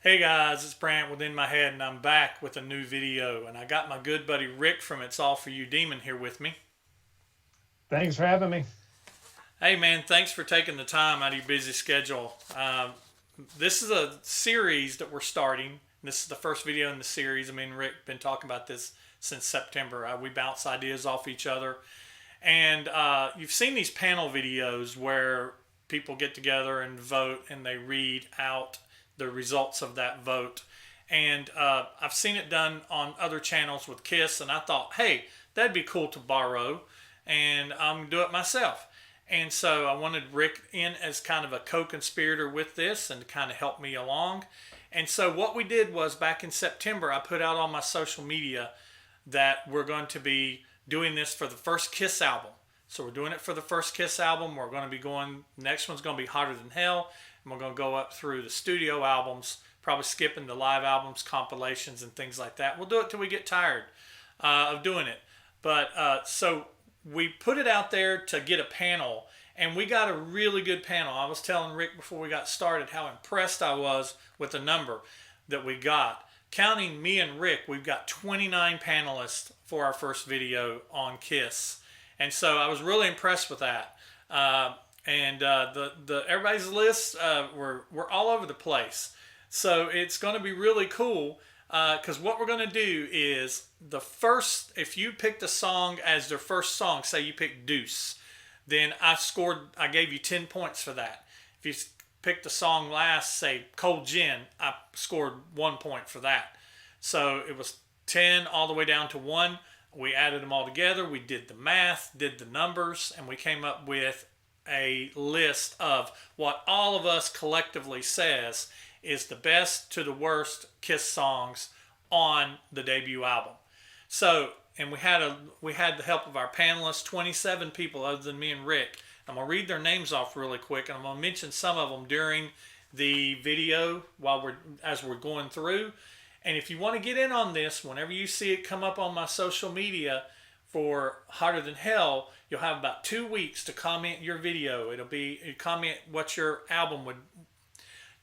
Hey guys, it's Brant within my head, and I'm back with a new video. And I got my good buddy Rick from It's All For You Demon here with me. Thanks for having me. Hey man, thanks for taking the time out of your busy schedule. This is a series that we're starting. This is the first video in the series. Me and Rick been talking about this since September. We bounce ideas off each other, and you've seen these panel videos where people get together and vote, and they read out the results of that vote. And I've seen it done on other channels with Kiss, and I thought, hey, that'd be cool to borrow, and I'm gonna do it myself. And so I wanted Rick in as kind of a co-conspirator with this and to kind of help me along. And so what we did was back in September, I put out on my social media that we're going to be doing this for the first Kiss album. So we're doing it for the first Kiss album. We're going to be going, next one's going to be Hotter Than Hell. And we're going to go up through the studio albums, probably skipping the live albums, compilations, and things like that. We'll do it till we get tired of doing it. But so we put it out there to get a panel, and we got a really good panel. I was telling Rick before we got started how impressed I was with the number that we got. Counting me and Rick, we've got 29 panelists for our first video on Kiss, and so I was really impressed with that. And the everybody's lists were all over the place, so it's going to be really cool. Because what we're going to do is the first, if you picked a song as their first song, say you picked Deuce, then I gave you 10 points for that. If you picked the song last, say Cold Gin, I scored 1 point for that. So it was 10 all the way down to 1. We added them all together. We did the math, did the numbers, and we came up with a list of what all of us collectively says is the best to the worst Kiss songs on the debut album. So, and we had the help of our panelists, 27 people other than me and Rick. I'm gonna read their names off really quick, and I'm gonna mention some of them during the video as we're going through. And if you want to get in on this, whenever you see it come up on my social media for Hotter Than Hell, you'll have about 2 weeks to comment your video. You comment what your album would.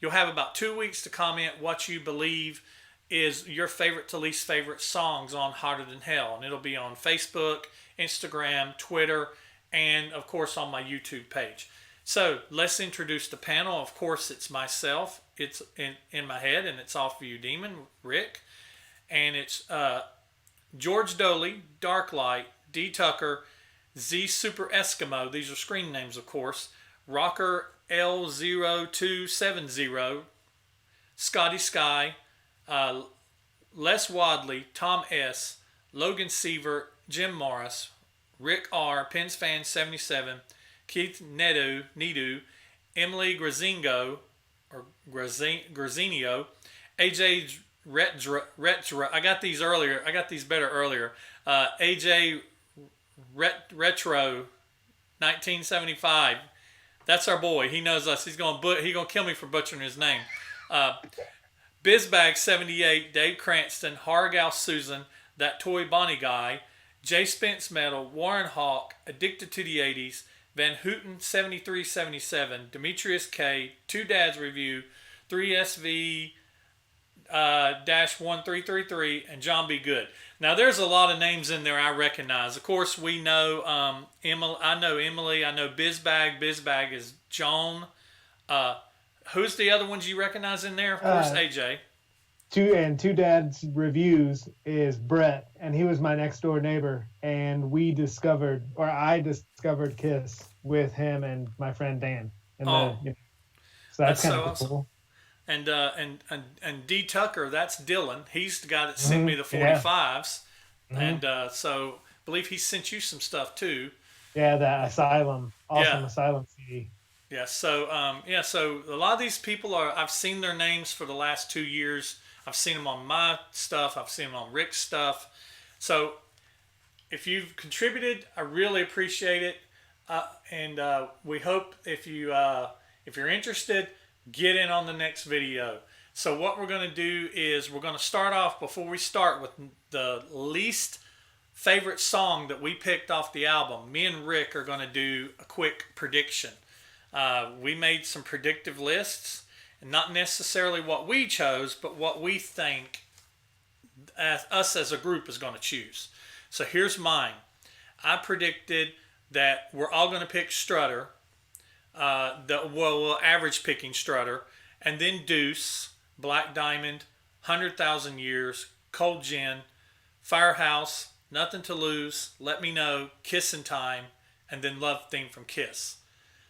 You'll have about 2 weeks to comment what you believe is your favorite to least favorite songs on Hotter Than Hell. And it'll be on Facebook, Instagram, Twitter, and of course on my YouTube page. So let's introduce the panel. Of course, it's myself. It's in my head, and it's All For You Demon, Rick. And it's George Doley, Darklight, D Tucker, Z Super Eskimo. These are screen names, of course. Rocker L0270, Scotty Sky, Les Wadley, Tom S., Logan Seaver, Jim Morris, Rick R., Pens Fan 77, Keith Nedu, Emily Grazingo, or Grazinio, AJ Retra. I got these earlier. I got these better earlier. AJ Retro, 1975. That's our boy. He knows us. He's gonna kill me for butchering his name. Bizbag 78, Dave Cranston, Hargal Susan, That Toy Bonnie Guy, Jay Spence Metal, Warren Hawk, Addicted to the 80s, Van Houten 7377, Demetrius K, Two Dads Review, 3SV 1333, and John B. Good. Now there's a lot of names in there I recognize. Of course, we know Emily. I know Emily. I know Bizbag. Bizbag is Joan. Who's the other ones you recognize in there? Of course, AJ. Two Dads Reviews is Brett, and he was my next door neighbor, and I discovered Kiss with him and my friend Dan. So that's kind of awesome. cool. And D Tucker, that's Dylan. He's the guy that sent me the 45s, Yeah. and so I believe he sent you some stuff too. Yeah, the Asylum, awesome Asylum CD. Yeah, so so a lot of these people I've seen their names for the last 2 years. I've seen them on my stuff. I've seen them on Rick's stuff. So if you've contributed, I really appreciate it, and we hope if you're interested, get in on the next video. So what we're going to do is we're going to start off, before we start, with the least favorite song that we picked off the album. Me and Rick are going to do a quick prediction. We made some predictive lists, not necessarily what we chose, but what we think us as a group is going to choose. So here's mine. I predicted that we're all going to pick Strutter, we'll average picking Strutter, and then Deuce, Black Diamond, 100,000 Years, Cold Gin, Firehouse, Nothing to Lose, Let Me Know, Kissin' Time, and then Love Theme from Kiss.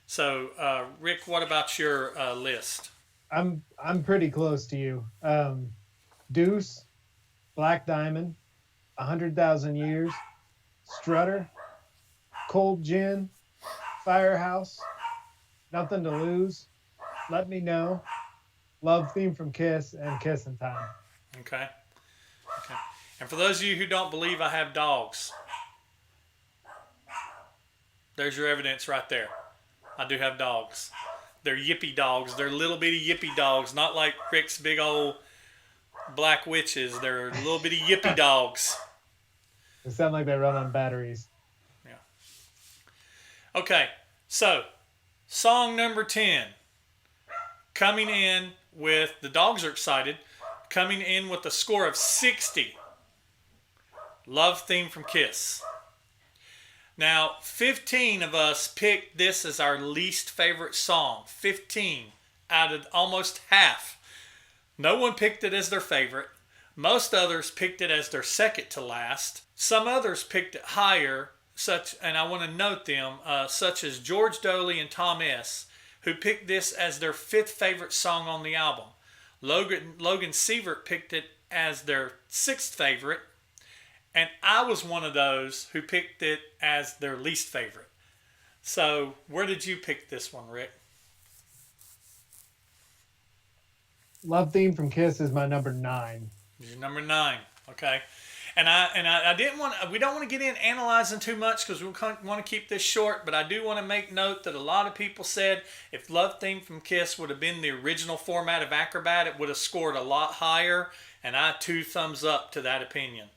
So, Rick, what about your list? I'm pretty close to you. Deuce, Black Diamond, 100,000 Years, Strutter, Cold Gin, Firehouse, Nothing to Lose, Let Me Know, Love Theme from Kiss, and Kissin' Time. Okay. And for those of you who don't believe I have dogs, there's your evidence right there. I do have dogs. They're yippy dogs. They're little bitty yippy dogs, not like Rick's big old black witches. They're little bitty yippy dogs. They sound like they run on batteries. Yeah. Okay, so song number 10. Coming in with, the dogs are excited, coming in with a score of 60. Love Theme from Kiss. Now, 15 of us picked this as our least favorite song. 15 out of almost half. No one picked it as their favorite. Most others picked it as their second to last. Some others picked it higher, and I want to note them, such as George Doley and Tom S., who picked this as their fifth favorite song on the album. Logan Sievert picked it as their sixth favorite. And I was one of those who picked it as their least favorite. So, where did you pick this one, Rick? Love Theme from Kiss is my number 9. Your number 9, okay. And I didn't want we don't want to get in analyzing too much because we want to keep this short. But I do want to make note that a lot of people said if Love Theme from Kiss would have been the original format of Acrobat, it would have scored a lot higher. And I 2 thumbs up to that opinion.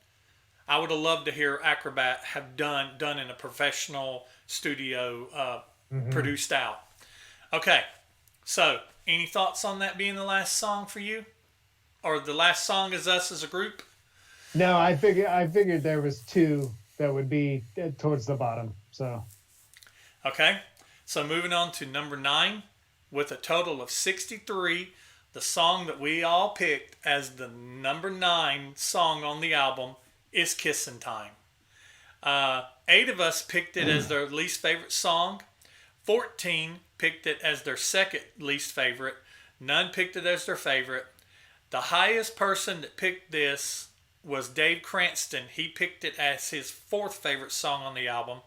I would have loved to hear Acrobat have done in a professional studio produced out. Okay, so any thoughts on that being the last song for you? Or the last song as us as a group? No, I figured there was 2 that would be towards the bottom. So okay, so moving on to number 9 with a total of 63. The song that we all picked as the number 9 song on the album is Kissin' Time. 8 of us picked it as their least favorite song. 14 picked it as their second least favorite. None picked it as their favorite. The highest person that picked this was Dave Cranston. He picked it as his 4th favorite song on the album.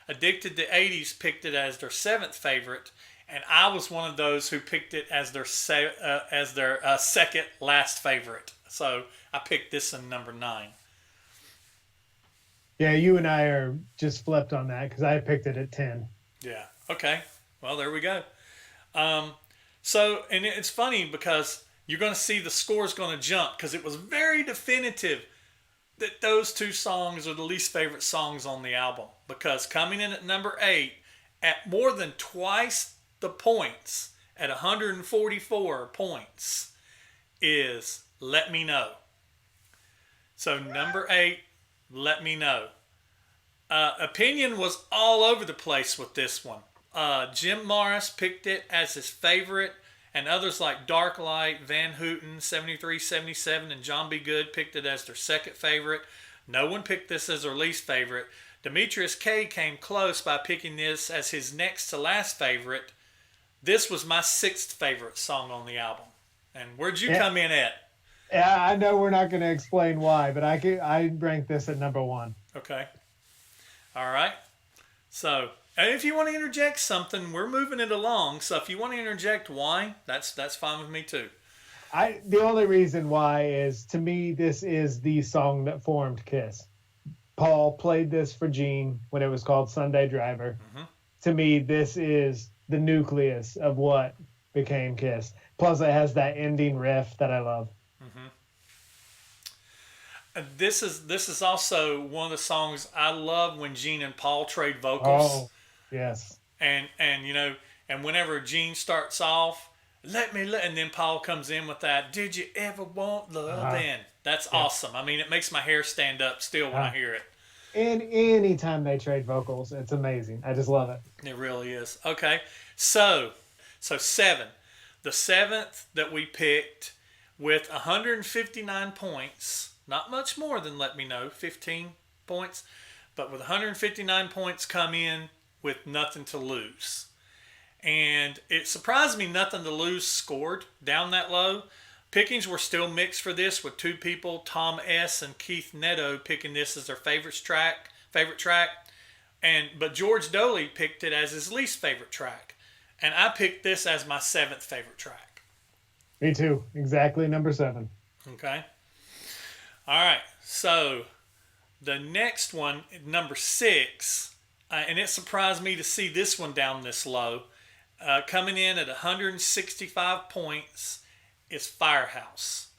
Addicted to 80s picked it as their 7th favorite. And I was one of those who picked it as their second last favorite. So I picked this in number 9. Yeah, you and I are just flipped on that because I picked it at 10. Yeah. Okay. Well, there we go. So, and it's funny because you're going to see the score's going to jump because it was very definitive that those 2 songs are the least favorite songs on the album. Because coming in at number 8 at more than twice the points, at 144 points, is Let Me Know. So number 8, Let Me Know. Opinion was all over the place with this one. Jim Morris picked it as his favorite, and others like Darklight, Van Houten, 7377, and John B. Good picked it as their second favorite. No one picked this as their least favorite. Demetrius K came close by picking this as his next to last favorite. This was my 6th favorite song on the album. And where'd you come in at? Yeah, I know we're not going to explain why, but I rank this at number 1. Okay. All right. So, if you want to interject something, we're moving it along. So, if you want to interject why, that's fine with me too. The only reason why is, to me, this is the song that formed Kiss. Paul played this for Gene when it was called Sunday Driver. Mm-hmm. To me, this is the nucleus of what became Kiss. Plus, it has that ending riff that I love. Mm-hmm. This is also one of the songs I love when Gene and Paul trade vocals. Oh, yes. And you know, and whenever Gene starts off, and then Paul comes in with that, did you ever want love? Uh-huh. And that's awesome. I mean, it makes my hair stand up still when I hear it. And anytime they trade vocals, it's amazing. I just love it. It really is. Okay. So 7. The 7th that we picked with 159 points, not much more than Let Me Know, 15 points, but with 159 points come in with Nothing to Lose. And it surprised me Nothing to Lose scored down that low. Pickings were still mixed for this, with 2 people, Tom S. and Keith Netto, picking this as their favorite track. But George Doley picked it as his least favorite track. And I picked this as my 7th favorite track. Me too. Exactly number 7. Okay. All right. So the next one, number 6, and it surprised me to see this one down this low. Coming in at 165 points is Firehouse.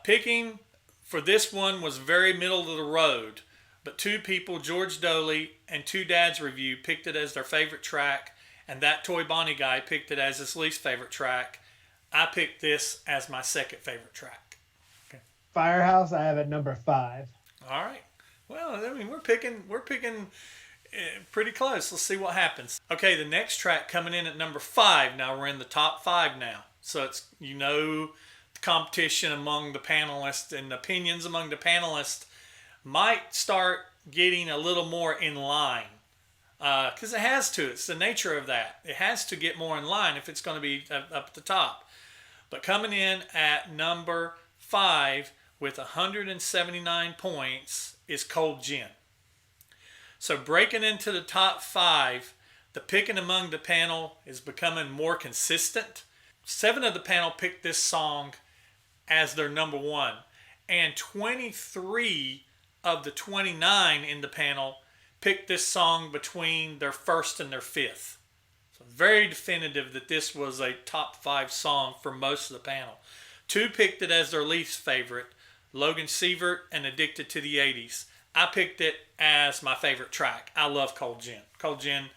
Picking for this one was very middle of the road, but 2 people, George Doley and 2 Dads Review, picked it as their favorite track, and that Toy Bonnie guy picked it as his least favorite track. I picked this as my 2nd favorite track. Okay. Firehouse, I have at number 5. All right. Well, I mean, we're picking pretty close. Let's see what happens. Okay, the next track coming in at number 5. Now we're in the top 5 now. So it's, the competition among the panelists and opinions among the panelists might start getting a little more in line. Because it has to. It's the nature of that. It has to get more in line if it's going to be up at the top. But coming in at number 5 with 179 points is Cold Gin. So breaking into the top 5, the picking among the panel is becoming more consistent. 7 of the panel picked this song as their number 1. And 23 of the 29 in the panel picked this song between their 1st and their 5th. So very definitive that this was a top 5 song for most of the panel. 2 picked it as their least favorite, Logan Sievert and Addicted to the 80s. I picked it as my favorite track. I love Cold Gin. Cold Gin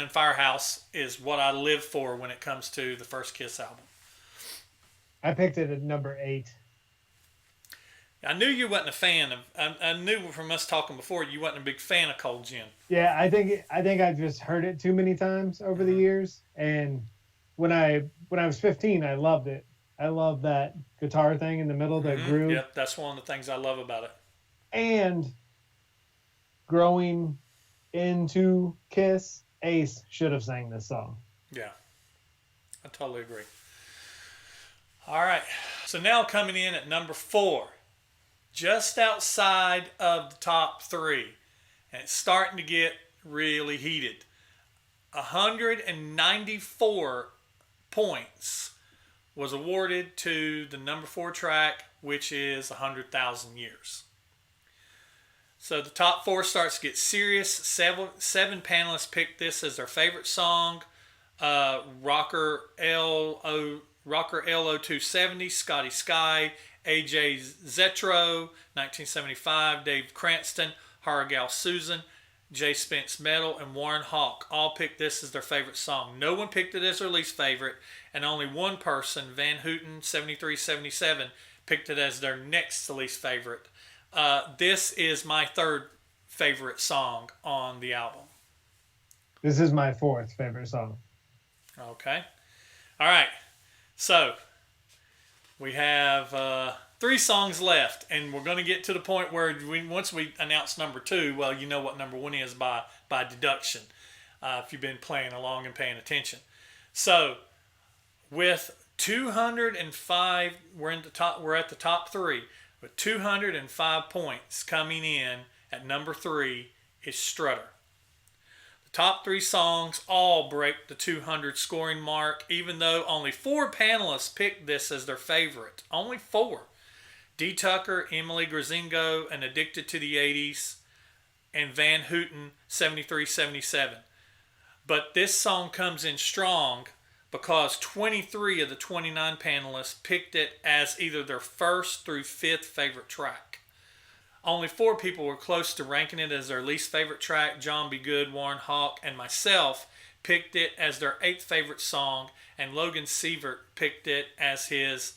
and Firehouse is what I live for when it comes to the First Kiss album. I picked it at number 8. I knew you wasn't a fan of. I knew from us talking before you wasn't a big fan of Cold Gin. Yeah, I think I just heard it too many times over the years, and when I was 15, I loved it. I love that guitar thing in the middle, that groove. Yep, that's one of the things I love about it. And growing into Kiss, Ace should have sang this song. Yeah, I totally agree. All right, so now coming in at number 4. Just outside of the top 3, and it's starting to get really heated. 194 points was awarded to the number 4 track, which is 100,000 Years. So the top 4 starts to get serious. 7 panelists picked this as their favorite song. Rocker LO270, Scotty Sky, AJ Zetro, 1975, Dave Cranston, Hargal Susan, Jay Spence Metal, and Warren Hawk all picked this as their favorite song. No one picked it as their least favorite, and only one person, Van Houten, 7377, picked it as their next to least favorite. This is my 3rd favorite song on the album. This is my 4th favorite song. Okay. All right. So we have 3 songs left, and we're going to get to the point where once we announce number 2, well, you know what number 1 is by deduction, if you've been playing along and paying attention. So with 205, we're at the top 3 with 205 points. Coming in at number 3 is Strutter. The top 3 songs all break the 200 scoring mark, even though only 4 panelists picked this as their favorite. Only 4. D. Tucker, Emily Grazingo, and Addicted to the 80s, and Van Houten, 7377. But this song comes in strong because 23 of the 29 panelists picked it as either their 1st through 5th favorite track. Only 4 people were close to ranking it as their least favorite track. John B. Good, Warren Hawk, and myself picked it as their 8th favorite song, and Logan Sievert picked it as his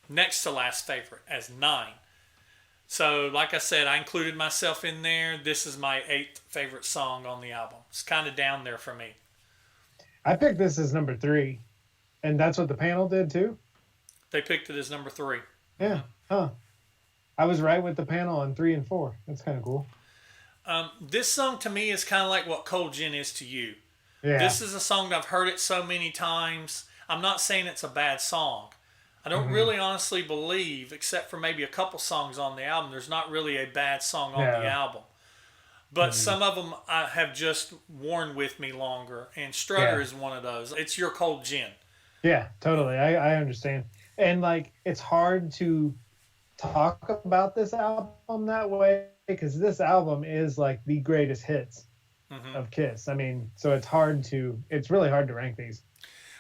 next to last favorite, as 9. So, like I said, I included myself in there. This is my 8th favorite song on the album. It's kind of down there for me. I picked this as number 3, and that's what the panel did too. They picked it as number 3. Yeah, huh? I was right with the panel on 3 and 4. That's kind of cool. This song to me is kind of like what Cold Gin is to you. Yeah. This is a song that I've heard it so many times. I'm not saying it's a bad song. I don't really honestly believe, except for maybe a couple songs on the album, there's not really a bad song on the album. But some of them have just worn with me longer, and Strutter is one of those. It's your Cold Gin. Yeah, totally. I understand. And like, it's hard to talk about this album that way because this album is like the greatest hits of Kiss. I mean, so it's really hard to rank these.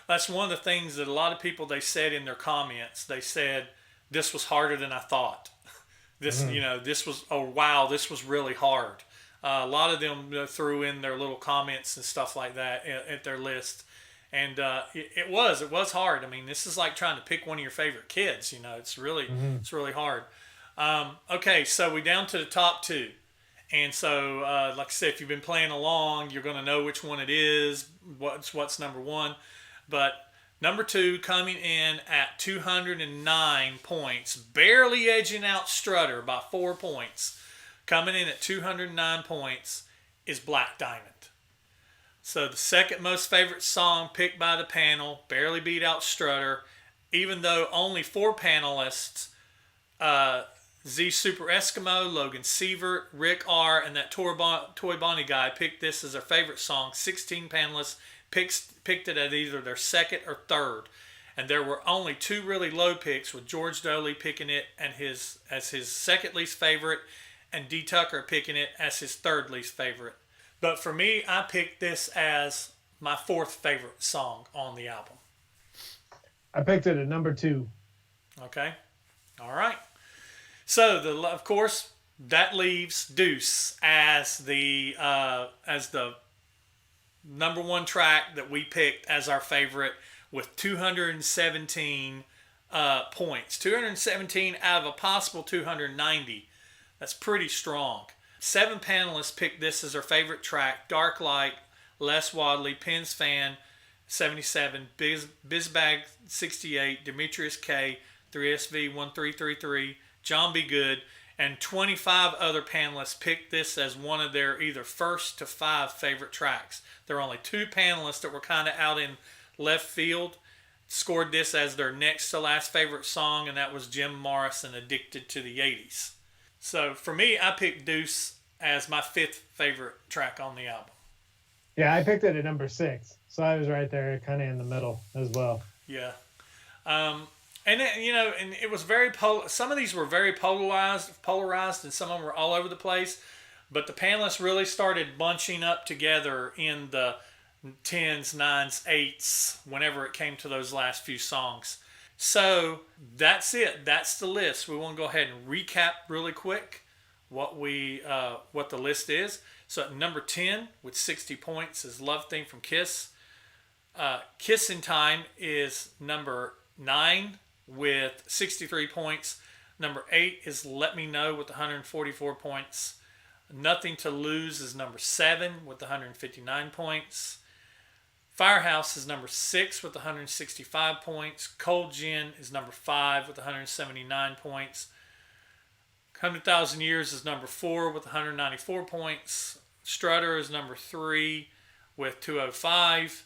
That's one of the things that a lot of people, they said in their comments. They said, this was harder than I thought. This, this was, oh wow, this was really hard. A lot of them threw in their little comments and stuff like that at their list. And it was hard. I mean, this is like trying to pick one of your favorite kids. It's really hard. Okay, so we down to the top 2. And so, like I said, if you've been playing along, you're going to know which one it is, what's number 1. But number 2, coming in at 209 points, barely edging out Strutter by 4 points, coming in at 209 points, is Black Diamond. So the second most favorite song picked by the panel, barely beat out Strutter, even though only 4 panelists, Z Super Eskimo, Logan Sievert, Rick R., and that Toy Bonnie guy picked this as their favorite song. 16 panelists picked it at either their second or third. And there were only 2 really low picks, with George Doley picking it as his second least favorite, and D. Tucker picking it as his third least favorite. But for me, I picked this as my 4th favorite song on the album. I picked it at number 2. Okay. All right. So, of course, that leaves Deuce as the number 1 track that we picked as our favorite, with 217 points. 217 out of a possible 290. That's pretty strong. 7 panelists picked this as their favorite track. Dark Light, Les Wadley, Penn's Fan, 77, Bizbag, 68, Demetrius K, 3SV1333, John B. Good, and 25 other panelists picked this as one of their either first to 5 favorite tracks. There were only 2 panelists that were kind of out in left field, scored this as their next to last favorite song, and that was Jim Morrison, Addicted to the 80s. So for me, I picked Deuce as my 5th favorite track on the album. Yeah, I picked it at number 6, so I was right there, kind of in the middle as well. Yeah. And it was very some of these were very polarized, and some of them were all over the place. But the panelists really started bunching up together in the 10s, 9s, 8s whenever it came to those last few songs. So that's it. That's the list. We want to go ahead and recap really quick what the list is. So at number 10 with 60 points is Love Theme from Kiss. Kissin' Time is number 9 with 63 points. Number 8 is Let Me Know with 144 points. Nothing to Lose is number 7 with 159 points. Firehouse is number 6 with 165 points. Cold Gin is number 5 with 179 points. 100,000 Years is number 4 with 194 points. Strutter is number 3 with 205.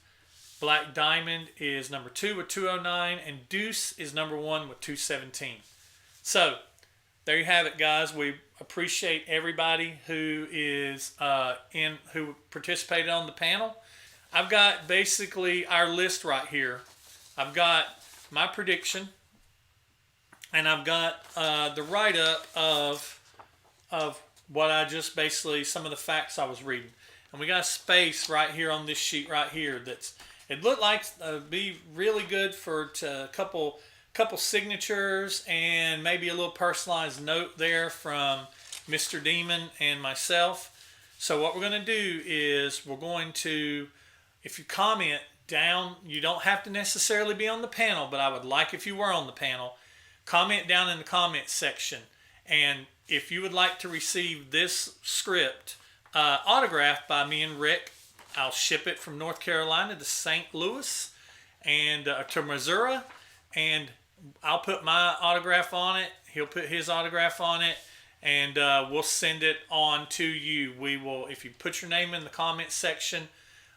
Black Diamond is number 2 with 209. And Deuce is number 1 with 217. So, there you have it, guys. We appreciate everybody who who participated on the panel. I've got basically our list right here. I've got my prediction, and I've got the write-up of what I just basically, some of the facts I was reading. And we got a space right here on this sheet right here it looked like be really good for a couple signatures and maybe a little personalized note there from Mr. Demon and myself. So what we're going to do is we're going to, if you comment down, you don't have to necessarily be on the panel, but I would like if you were on the panel, comment down in the comment section. And if you would like to receive this script autographed by me and Rick, I'll ship it from North Carolina to St. Louis and to Missouri, and I'll put my autograph on it. He'll put his autograph on it, and we'll send it on to you. We will, if you put your name in the comment section,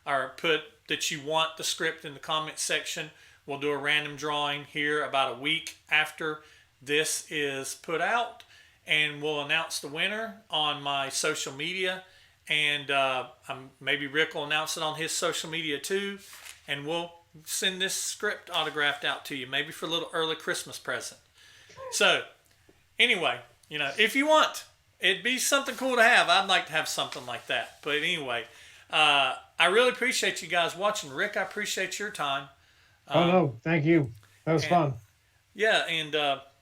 or put that you want the script in the comment section, we'll do a random drawing here about a week after this is put out, and we'll announce the winner on my social media, and maybe Rick will announce it on his social media too, and we'll send this script autographed out to you, maybe for a little early Christmas present. So anyway, if you want, it'd be something cool to have. I'd like to have something like that. But anyway, I really appreciate you guys watching. Rick, I appreciate your time. Oh no, thank you. That was fun. Yeah, and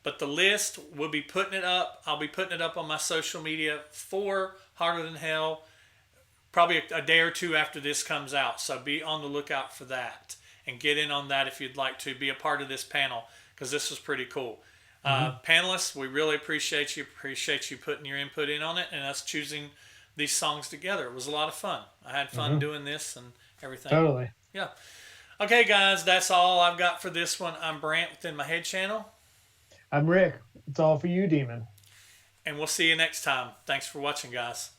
but the list, we'll be putting it up. I'll be putting it up on my social media for Harder Than Hell, probably a day or two after this comes out. So be on the lookout for that, and get in on that if you'd like to be a part of this panel, because this was pretty cool. Panelists, we really appreciate you. Appreciate you putting your input in on it and us choosing these songs together. It was a lot of fun. I had fun doing this and everything. Totally. Yeah. Okay, guys, that's all I've got for this one. I'm Brant within my head channel. I'm Rick. It's all for you, Demon. And we'll see you next time. Thanks for watching, guys.